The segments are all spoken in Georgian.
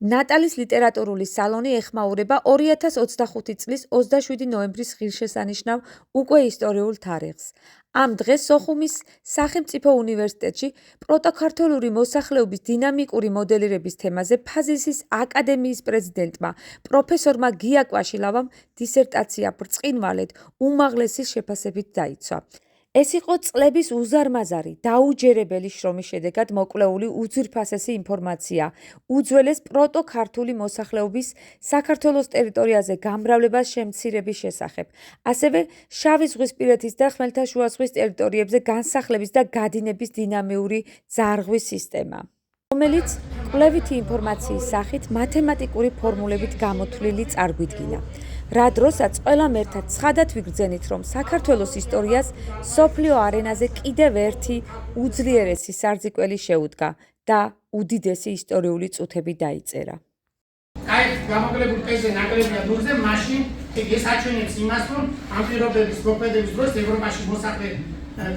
ნატალის ლიტერატურული სალონი ეხმაურება 2025 წლის 27 ნოემბრის ღირსშესანიშნავ უკვე ისტორიულ თარიღს. ამ დღეს სოხუმის სახელმწიფო უნივერსიტეტში პროტოქართულური მოსახლეობის დინამიკური მოდელირების თემაზე ფაზისის აკადემიის პრეზიდენტმა პროფესორმა გია კვაშილავამ დისერტაცია ბრწყინვალედ უმაღლესი შეფასებით დაიცვა. ეს იყო წლების უზარმაზარი, დაუჯერებელი შრომის შედეგად მოკვლეული უძვირფასესი ინფორმაცია უძველეს პროტოქართული მოსახლეობის საქართველოს ტერიტორიაზე გამრავლებას შემცირების შესახებ, ასევე შავი ზღვისპირეთის და ხმელთაშუა ზღვის ტერიტორიებზე განსახლების და გადინების დინამიური ძარღვის სისტემა, რომელიც კვლევითი ინფორმაციის სახით მათემატიკური ფორმულებით გამოთვლილი წარგვიდგინა. რა დროსაც ყველამ ერთად ცხადად ვიგრძენით, რომ საქართველოს ისტორიას მსოფლიო არენაზე კიდევ ერთი უძლიერესი სარწიკველი შეუდგა და უდიდესი ისტორიული წუთები დაიწერა. Აი, გამოგლებულ პეზე ნაკლებია დურზე, მაშინ ეს აჩვენებს იმას, რომ ამ პირობების მოქმედების დროს ევროპაში მოსახლე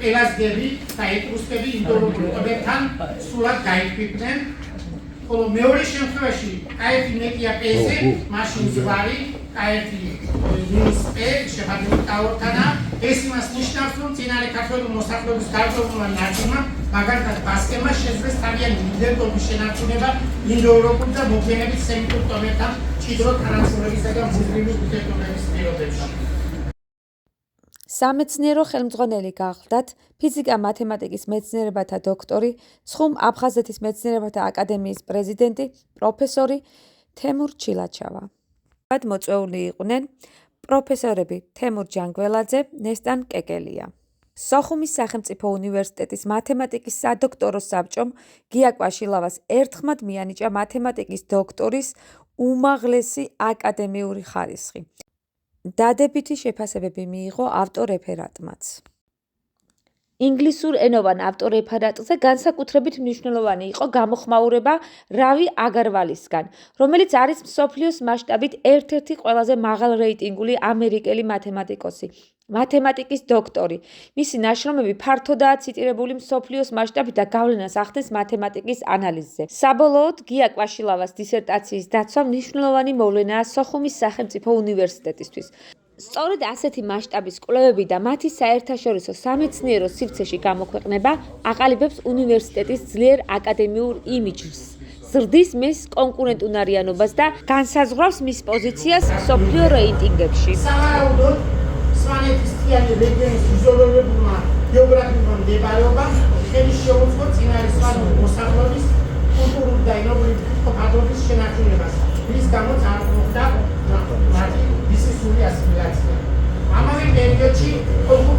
პელაზგები და ეტრუსკები ინდოევროპულ კოდებთან სულად გაიფიქრდნენ. ხოლო მეორე შემთხვევაში კაეთი ნეტია პეზე, მაშინ ზვარი, კაეთი მინისპე, შეფარებული ტაორთანა, ეს იმას ნიშნავს, რომ წინარე ქართველი მოსახლეობის გარკვეულმა ნაწილმა, მაგალითად ბასკებმა შეძლეს თავიანთი იდენტობის შენარჩუნება ინდოევროპულ და მოგვიანებით სემიტურ ტომებთან მჭიდრო თანამშრომლობისა და მუდმივი ურთიერთობების პირობებში. სამეცნიერო ხელმძღვანელი გახლდათ ფიზიკა-მათემატიკის მეცნიერებათა დოქტორი, ცხუმ აფხაზეთის მეცნიერებათა აკადემიის პრეზიდენტი, პროფესორი თემურ ჩილაჩავა. მოწვეული იყვნენ პროფესორები თემურ ჯანგველაძე, ნესტან კეკელია. სოხუმის სახელმწიფო უნივერსიტეტის მათემატიკის სადოქტორო საბჭომ გია კვაშილავას ერთხმად მიანიჭა მათემატიკის დოქტორის უმაღლესი აკადემიური ხარისხი. დადებითი შეფასებები მიიღო ავტორეფერატმაც. ინგლისურ ენოვან ავტორეფერატზე განსაკუთრებით მნიშვნელოვანი იყო გამოხმაურება რავი აგარვალისგან, რომელიც არის მსოფლიოს მასშტაბით ერთ-ერთი ყველაზე მაღალრეიტინგული ამერიკელი მათემატიკოსი, მათემატიკის დოქტორი. მისი ნაშრომები ფართოდაა ციტირებული მსოფლიოს მასშტაბით და გავლენას ახდენს მათემატიკის ანალიზზე. საბოლოოდ, გია კვაშილავას დისერტაციის დაცვა მნიშვნელოვანი მოვლენაა სოხუმის სახელმწიფო უნივერსიტეტისთვის. სწორედ ასეთი მასშტაბის კვლევები და მათი საერთაშორისო სამეცნიერო სივრცეში გამოქვეყნება აყალიბებს უნივერსიტეტის ძლიერ აკადემიურ იმიჯს, ზრდის მის კონკურენტუნარიანობას და განსაზღვრავს მის პოზიციას მსოფლიო რეიტინგებში. სავარაუდოდ, სვანეთისთიანი რეგიონის იზოლირებულმა გეოგრაფიულმა მდებარეობამ ხელი შეუწყო წინარესვანური მოსახლეობის კულტურული და ენობრივი ფათობის შენარჩუნებას, რის გამოც არ მოხდა მათი ვიზუსული ასიმილაცია. ამავე პერიოდში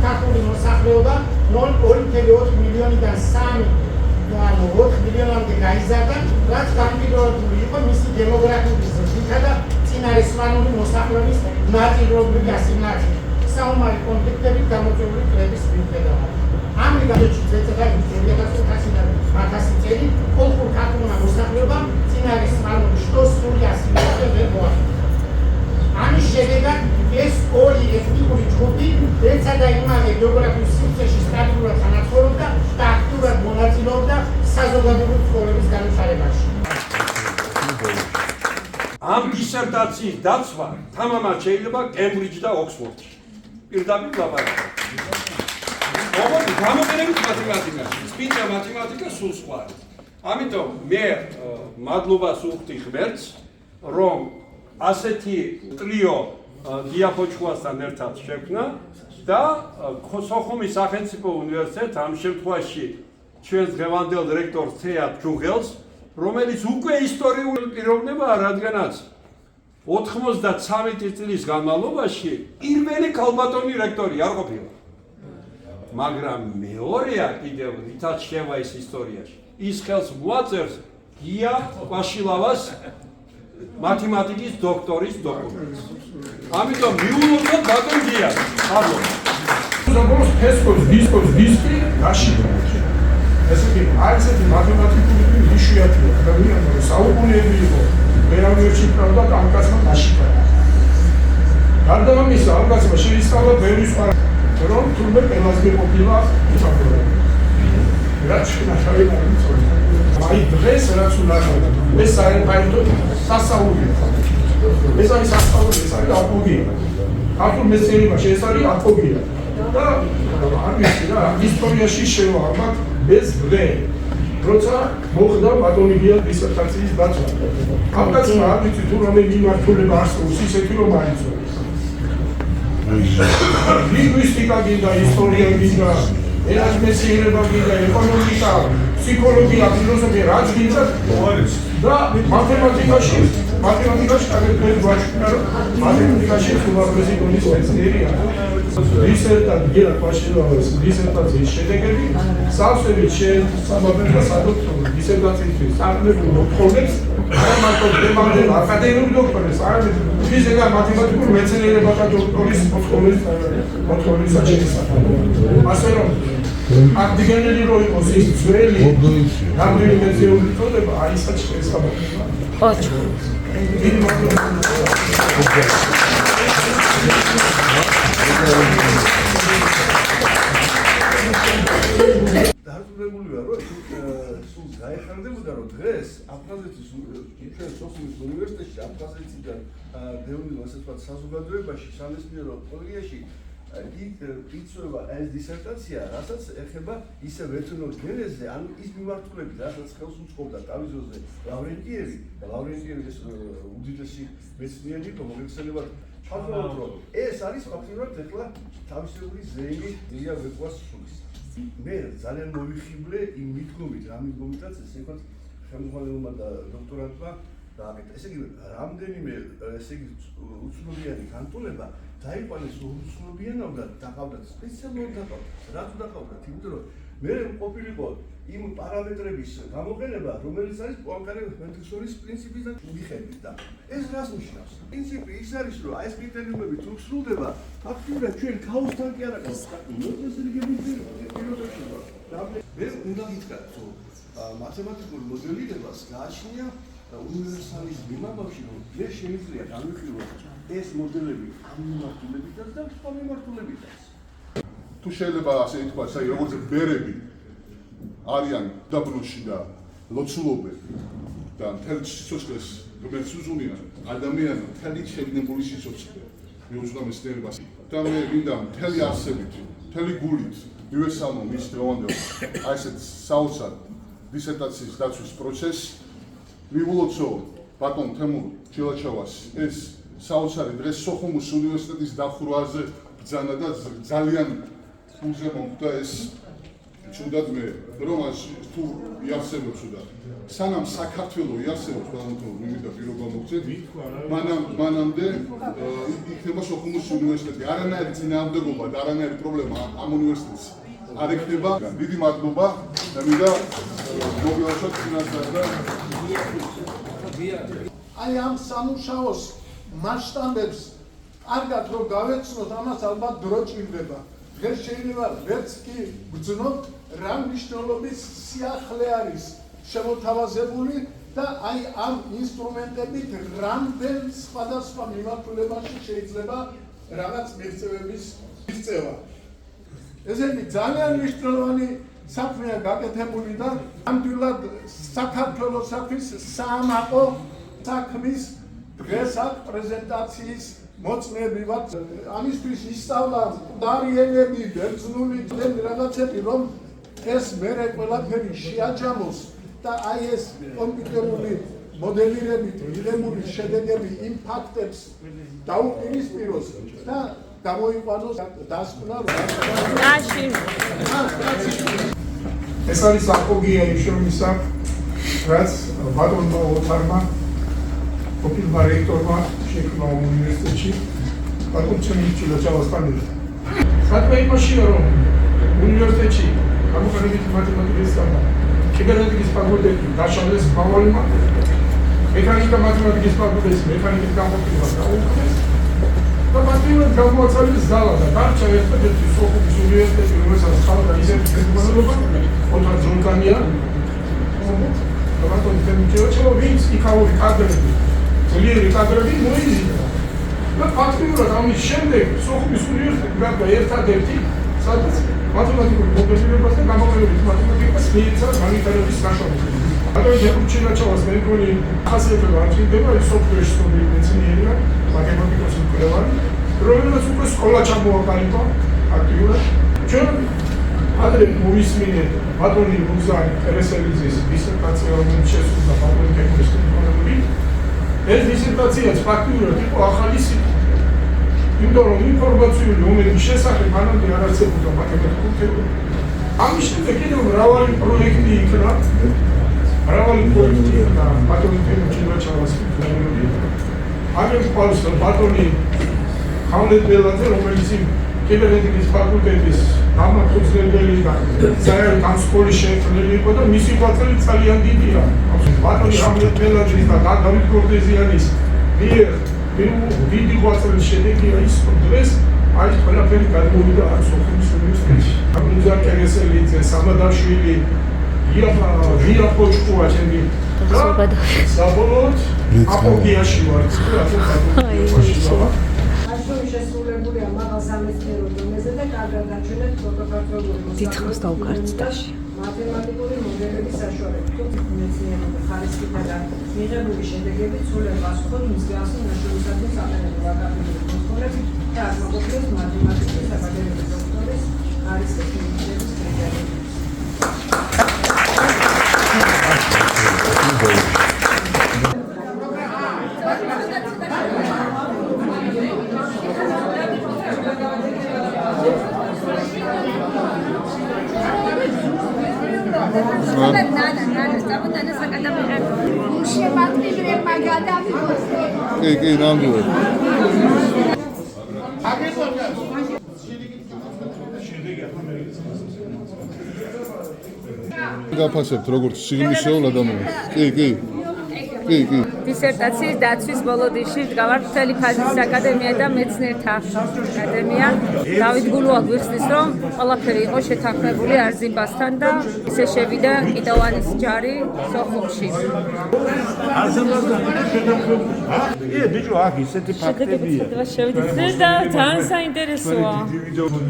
ქართული მოსახლეობა 2.4 მილიონიდან 3.4 მილიონამდე გაიზარდა, რაც განპირობებული იყო მისი დემოგრაფიული ზრდითა და წინარესვანური მოსახლეობის ნაწილობრივი ასიმილაციით, საომარი კონფლიქტებით გამოწვეული კვლევის მიუხედავად. ამ რიგებში ზეწედა 2000 და 1000 წელი ქართულმა მოსახლეობამ წინარესვანური შტოს სრული ასიმილაცია ვერ მოახერხა. ამის შედეგად ეს ორი ეთნიკური ჯგუფი ერთსა და იმავე გეოგრაფიულ სივრცეში სტაბილურად თანაცხოვრობდა და აქტიურად მონაწილეობდა საზოგადოებრივი ცხოვრების განვითარებაში. ამ დისერტაციის დაცვა თამამად შეიძლება კემბრიჯ და ოქსფორდში. პირდაპირ ლაპარაკობ. ოღონდ გამოყენებით მათემატიკაში, წმინდა მათემატიკა სულ სხვა არის. ამიტომ მე მადლობას უხდი ღმერთს, რომ ასეთი ტრიო დიაფოჩუასთან ერთად შექმნა და სოხუმის სახელმწიფო უნივერსიტეტს ამ შემთხვევაში ჩვენს დღევანდელ რექტორს თეატ ჯუღელს, რომელიც უკვე ისტორიული პიროვნებაა, რადგანაც 93 წლის განმავლობაში პირველი ქალბატონი რექტორი არ ყოფილა. მაგრამ მეორეა კიდევ რითაც შევა ის ისტორიაში. ის ხელს მოაწერს გია კვაშილავას მათემატიკის დოქტორის დოკუმენტს. ამიტომ მიულობთ ბატონ გიას. ალბათ. ზოგადად ფესკოს დისკი გაშიფრა. ესეთი არცეთი მათემატიკური იშვიათია. ადამიანმა საუკუნეები იყო. ვერავინ შეფრავდა და ამ კაცმა გაშიფრა. გარდა ამისა, ამ კაცმა შეისწავლა ბევრი სხვა რომ თურმე პელაზგე ყოფილა იფაქტორა. რაც შეიძლება აი დღეს რაც უნდა ეს საერთოდ სასწაულია. ეს არის სასწაული, ეს არის აპოგეა. ქართულ მეცნიერებაში ეს არის აპოგეა. და არ ვიცი რა, ისტორიაში შევარდათ ეს დღე. როცა მოხდა ბატონიგია დისერტაციის დაცვა. ამ კაცმა არ ვიცი თუ რამე მიმართულება არსებობს ისეთი რომ აიწევს. ლინგვისტიკა გინდა, ისტორია გინდა, ენას მეცნიერება გინდა, ეკონომიკა, ფსიქოლოგია, ფილოსოფია, რაც გინდა და მათემატიკაში აგერ გვაჩვენა რომ მათემატიკაში უამრავი დონის მეცნიერია. დისერტაციის შედეგები სავსებით შეესაბამება და სადოქტორო დისერტაციის წარმატებულ მოთხოვნებს არა მარტო დემანდელ აკადემიურ დოქტორებს, არამედ ფიზიკა, მათემატიკურ მეცნიერებათა დოქტორის მოთხოვნის შესახებ. ასე რომ აქტიგენელი რო იყოს ის ძველი რამდენი მეცნიერული წოდება აისაც შეესაბამება. ოჩ. დარწმუნებულია რომ სულ გაიხარდებოდა რომ დღეს აფხაზეთის ჩვენ სოფლის უნივერსიტეტში აფხაზეთიდან დევნილ ასე ვთქვათ საზოგადოებაში სამეცნიერო კოლეგიაში იწვევა ეს დისერტაცია, რასაც ეხება ისევ ეთნოგენეზზე, ანუ ის მიმართულებით, რასაც ხელს უწყობდა თავიზოზე ლავრენტიევი ეს უდიდესი მეცნიერი იყო, მოგეხსენებათ ჩავთვალოთ, რომ ეს არის ფაქტობრივად ეხლა თავისებური ზეიმი დია ვეკვას სულის. მე ძალიან მოვიხიბლე იმ მიდგომით, რა მიდგომითაც ესე ვთქვათ ხელმძღვანელმა და დოქტორანტმა დააკეთა. ესე იგი, რამდენიმე ესე იგი უცნობიანი განტოლება დაიყვანეს უცნობიანად და დაყავდათ სპეციალურად დაყავდათ. რატო დაყავდათ? იმიტომ რომ მე ყოფილიყო იმ პარამეტრების გამოყენება, რომელიც არის პუანკარე-მენდელსონის პრინციპიდან მიხედვით და ეს რას ნიშნავს? პრინციპი ის არის, რომ აი ეს კრიტერიუმები თუ სრულდება, ფაქტობრივად ჩვენ ქაოსთან კი არა მე უნდა გითხრათ, რომ მათემატიკურ მოდელირებას გააჩნია უნივერსალის მიმამავში, რომ მე შემიძლია განვიხილოთ ეს მოდელები ამ მიმართულებითაც და სხვა მიმართულებითაც. თუ შეიძლება ასე ითქვას, აი როგორც ბერები არიან დაბნოში და ლოცულობენ და მთელ სიცოცხლეს რომელიც უზუნია ადამიანს მთელი შეგნებული სიცოცხლე მიუძღვნა მეცნიერებას და მე მინდა მთელი არსებით, მთელი გულით მივესალმო მის დღევანდელ აი ესეთ საოცარ დისერტაციის დაცვის პროცესს. მივულოცო ბატონ თემურ ჩილაჩოვას ეს საოცარი დღეს სოხუმის უნივერსიტეტის დახურვაზე ბრძანა და ძალიან ფულზე მომხდა ეს ჩუდად მე რომ თუ იარსებობს და სანამ საქართველოს იარსებობს ბატონო მინდა პირობა მოგცეთ მანამდე იქნება სოხუმის უნივერსიტეტი არანაირი წინააღმდეგობა და არანაირი პრობლემა ამ უნივერსიტეტს არ ექნება. დიდი მადლობა და მინდა მოგილოცოთ ფინანსად და აი ამ სამუშაოს მასშტაბებს კარგად რომ გავეცნოთ, ამას ალბათ დრო ჭირდება. დღეს შეიძლება ვერც კი ვგრძნოთ რა მნიშვნელობის სიახლე არის შემოთავაზებული და აი ამ ინსტრუმენტებით რამდენ სხვადასხვა მიმართულებაში შეიძლება რაღაც მიღწევების მიღწევა. ესეთი ძალიან მნიშვნელოვანი საქმეა გაკეთებული და ნამდვილად საქართველოსთვის საამაყო საქმის დღეს აქ პრეზენტაციის მოწმეები ვართ. ამისთვის ისწავლა დარიელები, ბერძნული რაღაცები, რომ ეს მერე ყველაფერი შეაჯამოს და აი ეს კომპიუტერული მოდელირებით მიღებული შედეგები იმ ფაქტებს დაუპირისპიროს და გამოიყვანოს დასკვნა ეს არის აპოგეა იმ შრომისა, რაც ბატონმა ოთარმა ყოფილმა რექტორმა შექმნა უნივერსიტეტში ბატონ თემურ ჩილაჩოვასთან ერთად. საქმე იმაშია, რომ უნივერსიტეტში გამოყენებითი მათემატიკის და კიბერნეტიკის ფაკულტეტი დაშალეს მავალმა, მექანიკა მათემატიკის ფაკულტეტის მექანიკის განყოფილება დაუხსნეს და მათემატიკის გამოაცალეს ზალა და დარჩა ერთადერთი სოხუმის უნივერსიტეტი, რომელსაც ხალხი ისეთი ხელმძღვანელობა ოთარ ძონგანია და ბატონ თემურ ჩილაჩოვა, ვინც იქაური კადრები ძლიერი კადრები მოიზიდა და ფაქტობრივად ამის შემდეგ სოხუმის უნივერსიტეტი გახდა ერთადერთი, სადაც მათემატიკურ მოდელირებას და გამოყენებითი მათემატიკას მიეცა განვითარების საშუალებას. ბატონი დეკუჩინაჩოვას მე მგონი ხასიათება არ ჭირდება, ის სოფტვერის ცნობილი მეცნიერია, მათემატიკოსი მკვლევარი, რომელსაც უკვე სკოლა ჩამოაყალიბა აქტიურად. ჩვენ ადრე მოვისმინეთ ბატონი მუზარი ტერესელიძის დისერტაცია, რომელიც შესრულდა ბატონი კეკურის ტექნოლოგიები. ეს დისერტაციაც ფაქტიურად იყო ახალი სიტყვა. იმიტომ რომ ინფორმაციული ომების შესახებ მანამდე არ არსებობდა მათემატიკური თეორია. ამის შემდეგ კიდევ მრავალი პროექტი იქნა, ბატონი დეკუჩინაჩოვას ტექნოლოგიები. აგერ ყავს ბატონი ხამლეთ ბელაძე, რომელიც კიბერნეტიკის ფაკულტეტის დამფუძნებელი და საერთოდ ამ სკოლის შექმნელი იყო და მისი ღვაწლი ძალიან დიდია. ბატონი ხამლეთ ბელაძის და დავით გორდეზიანის მიერ დიდი ღვაწლის შედეგია ის, რომ დღეს აი ეს ყველაფერი გადმოვიდა სოფლის უნივერსიტეტში. აბუნზა კერესელიძე, სამადაშვილი, ვია პოჭკუა ჩემი და საბოლოოდ აპოგიაში ვარ. შესრულებულია მაღალ სამეცნიერო დონეზე და კარგად დაჩვენეთ პროტოკოლური დიდხანს დაუკარცდაში. მათემატიკური მოდელების საშუალებით მეცნიერული ხარისხითა და მიღებული შედეგებით სრულად პასუხობ მსგავსი ნაშრომისათვის საყენებელ აკადემიურ მოსკოლებს და აკადემიის მათემატიკის აკადემიის დოქტორის ხარისხის მიღების კრიტერიუმებს. კი, ნამდვილად. გაფასებთ როგორც სიღრმისეულ ადამიანს. კი. დისერტაციის დაცვის ბოლოდიში ვდგავარ მთელი ფაზის აკადემია და მეცნიერთა აკადემია. დავით გულუა გვიხსნის, რომ ყველაფერი იყო შეთანხმებული არზიმბასთან და ისე შევიდა კიდოვანის ჯარი სოხუმში. ბიჭო, აქ ისეთი ფაქტებია. შევიდეთ და ძალიან საინტერესოა.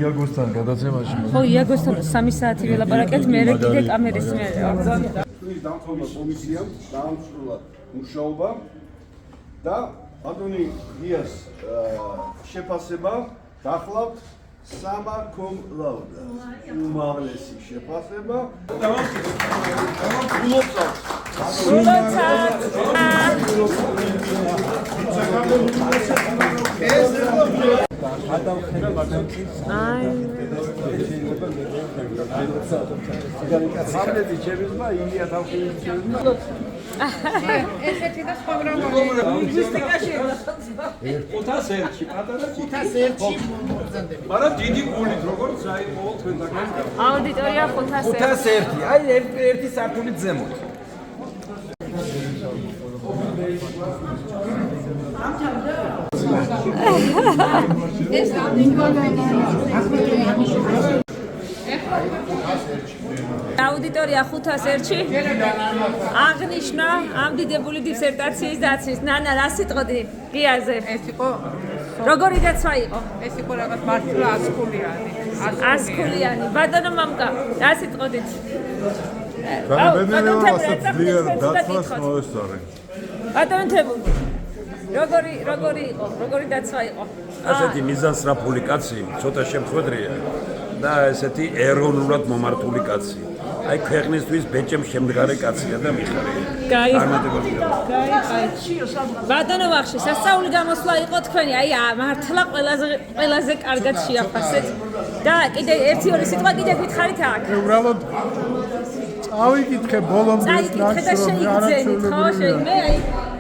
იაგოსთან გადაცემაში. ხო, იაგოსთან 3 საათი ველაპარაკეთ, მე კიდე კამერის მერე. ის დამხმარე კომისიამ დაამსრულა მუშაობა და ბატონი გიას შეფასება დახლავთ 3 cum laude. უმაღლესი შეფასება. ესეთი და სხვა გრამა. ლინგვისტიკაში 501-ში პატარა 501-ში მოგზანდები. მაგრამ დიდი გულით როგორც საერთო თქვენთან. აუდიტორია 501. 501, აი ერთი სართულით ზემოთ. ეს აუდიტორია 501-ში აღნიშნა ამ დიდებული დისერტაციის დაცვის. ნანა, რა სიტყოდი გიაზე? ეს იყო როგორი დაცვა იყო? ეს იყო რაღაც მართლა 100 ქულიანი. 100 ქულიანი. ბატონო მამკა, რა სიტყოდით? განაბედნიერო ასეთ ძლიერ დაცვას მოესწარი. ბატონო თებუ, როგორი იყო? როგორი დაცვა იყო? ასეთი მიზანსრაფული კაცი ცოტა შემხვედრია და ესეთი ეროვნულად მომართული კაცი. აი ქვეყნისთვის ბეჭემ შემდგარი კაცია და მიხარია. ბატონო ვახში, სასწაული გამოსვლა იყო თქვენი, აი მართლა ყველაზე კარგად შეაფასეთ. და კიდე 1-2 სიტყვა კიდე გითხარით აქ. უბრალოდ წავიკითხე ბოლომდე და შეიგზენით, ხო? მე აი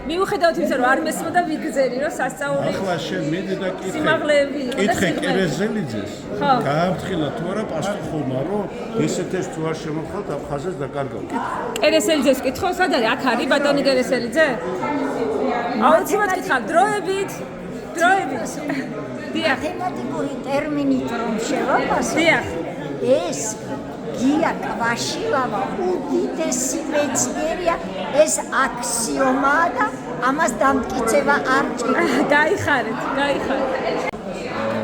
მიუხედავად იმისა, რომ არ მესმოდა ვიგზენი, რომ სასწაული ახლა შენ მიდი და კითხე. სიმაღლეები იყო და კითხე კერესელიძეს. ხო. გააფრთხილა თუ არა პასუხობა, რომ ესეთეს თუ არ შემოხვალთ აფხაზეს დაკარგავ. კერესელიძეს კითხო, სად არის? აქ არის ბატონი კერესელიძე? აუცილებლად კითხავ, დროებით. დიახ. მათემატიკური ტერმინით რომ შევაფასო. დიახ. ეს გია კვაშილავა უდიდესი მეცნიერია, ეს აქსიომაა და ამას დამტკიცება არ ჭირდება. გაიხარეთ.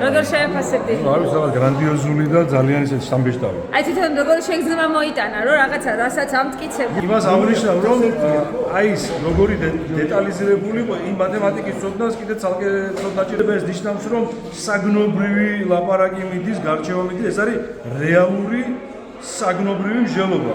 როგორ შეაფასებდი? არის რაღაც გრანდიოზული და ძალიან ისეთი სამბეჭდავი. აი თვითონ როგორ შეგრძნება მოიტანა, რომ რაღაცა რასაც ამტკიცებდი. იმას აღნიშნავ, რომ აი ეს როგორი დეტალიზირებული იყო იმ მათემატიკის ცოდნას კიდე ცალკე ცოდნაჭირება ეს ნიშნავს, რომ საგნობრივი ლაპარაკი მიდის, გარჩევა მიდის, ეს არის რეალური საგნობრივი მსჯელობა.